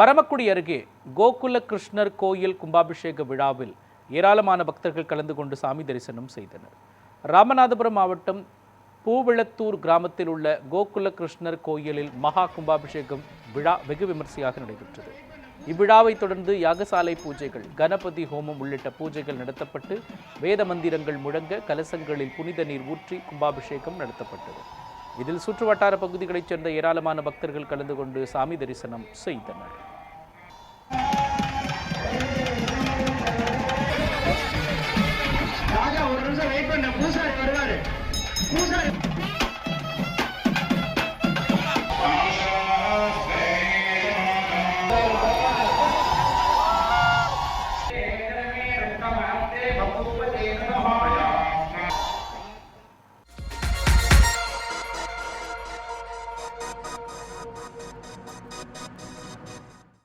பரமக்குடி அருகே கோகுல கிருஷ்ணர் கோயில் கும்பாபிஷேக விழாவில் ஏராளமான பக்தர்கள் கலந்து கொண்டு சாமி தரிசனம் செய்தனர். ராமநாதபுரம் மாவட்டம் பூவிளத்தூர் கிராமத்தில் உள்ள கோகுல கிருஷ்ணர் கோயிலில் மகா கும்பாபிஷேகம் விழா வெகு விமர்சையாக நடைபெற்றது. இவ்விழாவை தொடர்ந்து யாகசாலை பூஜைகள், கணபதி ஹோமம் உள்ளிட்ட பூஜைகள் நடத்தப்பட்டு வேத மந்திரங்கள் முழங்க கலசங்களில் புனித நீர் ஊற்றி கும்பாபிஷேகம் நடத்தப்பட்டது. இதில் சுற்றுவட்டார பகுதிகளைச் சேர்ந்த ஏராளமான பக்தர்கள் கலந்து கொண்டு சாமி தரிசனம் செய்தனர். ராஜா ஒரு நிமிஷம் வெயிட் பண்ண, பூசாரி வருவாரு.